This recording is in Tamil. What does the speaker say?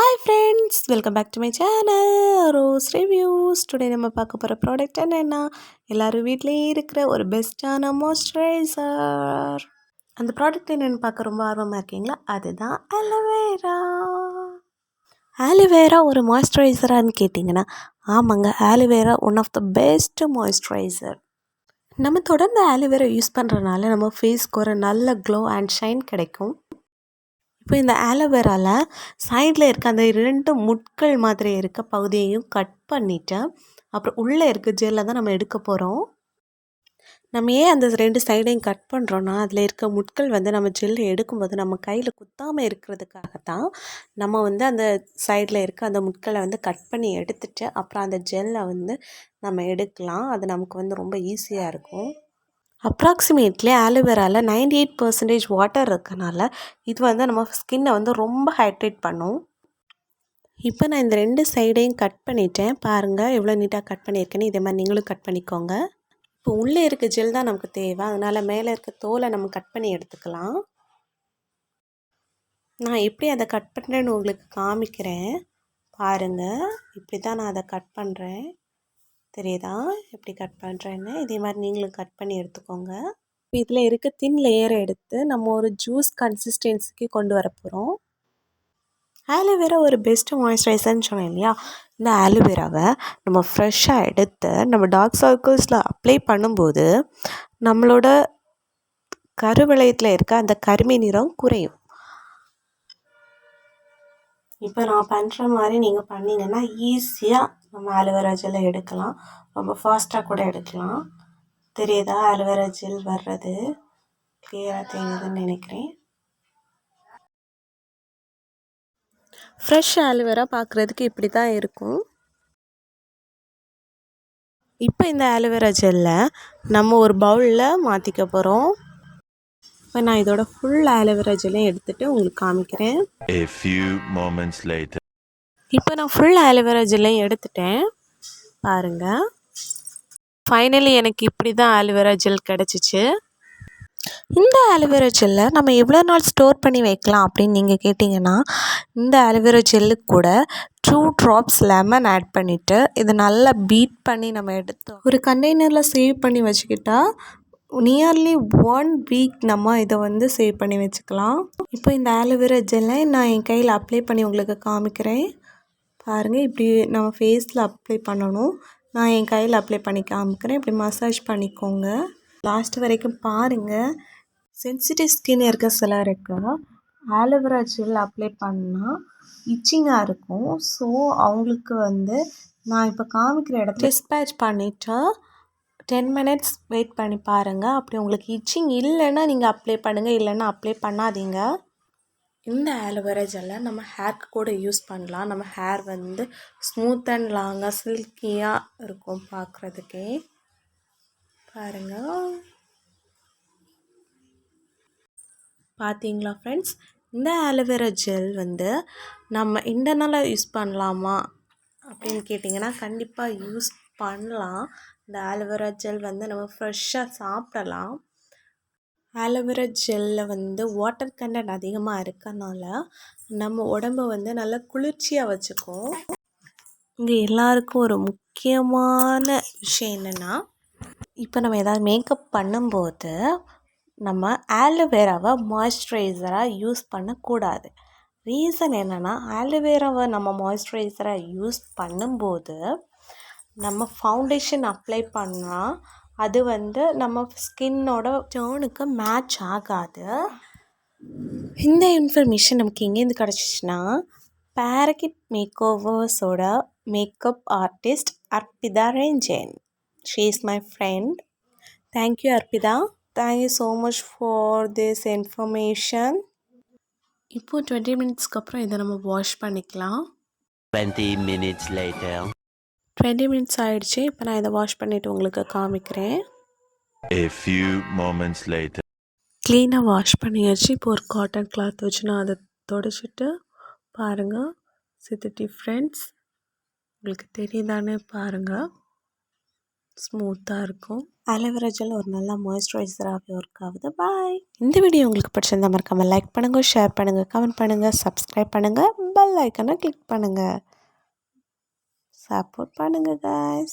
Hi friends, welcome back to my channel Rose Reviews. Today நம்ம பார்க்க போகிற ப்ராடக்ட் என்னென்னா எல்லாரும் வீட்டிலேயே இருக்கிற ஒரு பெஸ்ட்டான மாய்ஸ்சரைசர். அந்த ப்ராடக்ட் என்னென்னு பார்க்க ரொம்ப ஆர்வமாக இருக்கீங்களா? அதுதான் அலோவேரா. ஆலோவேரா ஒரு மாய்ஸ்சரைசரான்னு கேட்டிங்கன்னா ஆமாங்க, aloe vera one of the best moisturiser. நம்ம தொடர்ந்து ஆலோவேரா யூஸ் பண்ணுறதுனால நம்ம ஃபேஸ்க்கு ஒரு நல்ல க்ளோ அண்ட் ஷைன் கிடைக்கும். இப்போ இந்த ஆலோவேராவில் சைடில் இருக்க அந்த 2 முட்கள் மாதிரி இருக்க பகுதியையும் கட் பண்ணிவிட்டு அப்புறம் உள்ளே இருக்க ஜெல்லை தான் நம்ம எடுக்க போகிறோம். நம்ம ஏன் அந்த 2 சைடையும் கட் பண்ணுறோன்னா அதில் இருக்க முட்கள் நம்ம ஜெல்லை எடுக்கும்போது நம்ம கையில் குத்தாமல் இருக்கிறதுக்காக தான் நம்ம அந்த சைடில் இருக்க அந்த முட்களை கட் பண்ணி எடுத்துட்டு அப்புறம் அந்த ஜெல்லை நம்ம எடுக்கலாம். அது நமக்கு ரொம்ப ஈஸியாக இருக்கும். அப்ராக்சிமேட்லி ஆலோவேராவில் 98% வாட்டர் இருக்கனால இது நம்ம ஸ்கின்னை ரொம்ப ஹைட்ரேட் பண்ணும். இப்போ நான் இந்த 2 சைடையும் கட் பண்ணிட்டேன். பாருங்கள் எவ்வளோ நீட்டாக கட் பண்ணியிருக்கேன்னு. இதே மாதிரி நீங்களும் கட் பண்ணிக்கோங்க. இப்போ உள்ளே இருக்க ஜெல் தான் நமக்கு தேவை, அதனால் மேலே இருக்க தோலை நம்ம கட் பண்ணி எடுத்துக்கலாம். நான் எப்படி அதை கட் பண்ணுறேன்னு உங்களுக்கு காமிக்கிறேன் பாருங்கள். இப்படி தான் நான் அதை கட் பண்ணுறேன். தெரியுதா எப்படி கட் பண்ணுறேன்னு? இதே மாதிரி நீங்களும் கட் பண்ணி எடுத்துக்கோங்க. இதில் இருக்க தின் லேயரை எடுத்து நம்ம ஒரு ஜூஸ் கன்சிஸ்டன்சிக்கு கொண்டு வர போகிறோம். ஆலோவேரா ஒரு பெஸ்ட்டு மாய்ஸ்சரைசர்னு சொன்னேன் இல்லையா? இந்த ஆலோவேராவை நம்ம ஃப்ரெஷ்ஷாக எடுத்து நம்ம டார்க் சர்க்கிள்ஸில் அப்ளை பண்ணும்போது நம்மளோட கருவளையத்தில் இருக்க அந்த கருமை நிறம் குறையும். இப்போ நான் பண்ணுற மாதிரி நீங்கள் பண்ணிங்கன்னா ஈஸியாக நம்ம ஆலோவேரா ஜெல்லை எடுக்கலாம். ரொம்ப ஃபாஸ்ட்டாக கூட எடுக்கலாம். தெரியுதா ஆலோவேரா ஜெல் வர்றது? கிளியராக தெரியுதுன்னு நினைக்கிறேன். ஃப்ரெஷ் ஆலோவேரா பார்க்குறதுக்கு இப்படி தான் இருக்கும். இப்போ இந்த ஆலோவேரா ஜெல்லை நம்ம ஒரு பவுலில் மாற்றிக்க போகிறோம். இப்போ நான் இதோட ஃபுல் ஆலோவேரா ஜெல்லையும் எடுத்துகிட்டு உங்களுக்கு காமிக்கிறேன். A few moments later. இப்போ நான் ஃபுல் ஆலோவேரா ஜெல்லையும் எடுத்துட்டேன் பாருங்கள். ஃபைனலி எனக்கு இப்படி தான் ஆலோவேரா ஜெல் கிடச்சிச்சு. இந்த ஆலோவேரா ஜெல்லை நம்ம எவ்வளோ நாள் ஸ்டோர் பண்ணி வைக்கலாம் அப்படின்னு நீங்கள் கேட்டிங்கன்னா இந்த ஆலோவேரா ஜெல்லுக்கு கூட 2 drops லெமன் ஆட் பண்ணிவிட்டு இதை நல்லா பீட் பண்ணி நம்ம எடுத்து ஒரு கண்டெய்னரில் சேவ் பண்ணி வச்சுக்கிட்டா நியர்லி 1 வீக் நம்ம இதை சேவ் பண்ணி வச்சுக்கலாம். இப்போ இந்த ஆலோவேரா ஜெல்லை நான் என் கையில் அப்ளை பண்ணி உங்களுக்கு காமிக்கிறேன் பாருங்கள். இப்படி நம்ம ஃபேஸில் அப்ளை பண்ணணும். நான் என் கையில் அப்ளை பண்ணி காமிக்கிறேன். இப்படி மசாஜ் பண்ணிக்கோங்க லாஸ்ட் வரைக்கும் பாருங்கள். சென்சிட்டிவ் ஸ்கின் இருக்க சிலருக்கு ஆலோவேரா ஜெல் அப்ளை பண்ணால் இச்சிங்காக இருக்கும். ஸோ அவங்களுக்கு நான் இப்போ காமிக்கிற இடத்துல டிஸ்பேட்ச் பண்ணிவிட்டு 10 minutes வெயிட் பண்ணி பாருங்கள். அப்படி உங்களுக்கு இச்சிங் இல்லைன்னா நீங்கள் அப்ளை பண்ணுங்கள், இல்லைன்னா அப்ளை பண்ணாதீங்க. இந்த ஆலோவேரா ஜெல்லை நம்ம ஹேர்க்கு கூட யூஸ் பண்ணலாம். நம்ம ஹேர் ஸ்மூத் அண்ட் லாங்காக சில்கியாக இருக்கும் பார்க்குறதுக்கே. பாருங்கள் பார்த்தீங்களா ஃப்ரெண்ட்ஸ்? இந்த ஆலோவேரா ஜெல் நம்ம இன்டர்னலாக யூஸ் பண்ணலாமா அப்படின்னு கேட்டிங்கன்னா கண்டிப்பாக யூஸ் பண்ணலாம். இந்த ஆலோவேரா ஜெல் நம்ம ஃப்ரெஷ்ஷாக சாப்பிடலாம். ஆலோவேரா ஜெல்லில் வாட்டர் கண்டென்ட் அதிகமாக இருக்கனால நம்ம உடம்பை நல்லா குளிர்ச்சியாக வச்சுக்கும். இங்கே எல்லாருக்கும் ஒரு முக்கியமான விஷயம் என்னென்னா, இப்போ நம்ம ஏதாவது மேக்கப் பண்ணும்போது நம்ம ஆலோவேராவை மாய்ஸ்சரைசராக யூஸ் பண்ணக்கூடாது. ரீசன் என்னென்னா, ஆலோவேராவை நம்ம மாய்ஸ்சரைசராக யூஸ் பண்ணும்போது நம்ம ஃபவுண்டேஷன் அப்ளை பண்ணால் அது நம்ம ஸ்கின்னோட டோனுக்கு மேட்ச் ஆகாது. இந்த இன்ஃபர்மேஷன் நமக்கு எங்கேருந்து கிடச்சிச்சின்னா பேரகிட் மேக்ஓவர்ஸோட makeup artist Arpita Ranjan. She is my friend. Thank you Arpita. Thank you so much for this information. இப்போது 20 மினிட்ஸ்க்கு அப்புறம் இதை நம்ம வாஷ் பண்ணிக்கலாம். 20 minutes later. 20 மினிட்ஸ் ஆகிடுச்சு. இப்போ நான் இதை வாஷ் பண்ணிவிட்டு உங்களுக்கு காமிக்கிறேன். A few moments later. க்ளீனாக வாஷ் பண்ணியாச்சு. இப்போ ஒரு காட்டன் கிளாத் வச்சு நான் அதை தொடச்சிட்டு பாருங்கள் சித்த டிஃப்ரென்ஸ் உங்களுக்கு தெரியுதானே பாருங்கள். ஸ்மூத்தாக இருக்கும். ஆலோவேரா ஜெல் ஒரு நல்ல மாய்ஸ்சரைசராகவே ஒர்க் ஆகுது. பாய். இந்த வீடியோ உங்களுக்கு பிடிச்சிருந்தா மறக்காமல் லைக் பண்ணுங்கள், ஷேர் பண்ணுங்கள், கமெண்ட் பண்ணுங்கள், சப்ஸ்கிரைப் பண்ணுங்கள். பெல் ஐக்கனை கிளிக் பண்ணுங்கள். சப்போர்ட் பண்ணுங்கள் guys.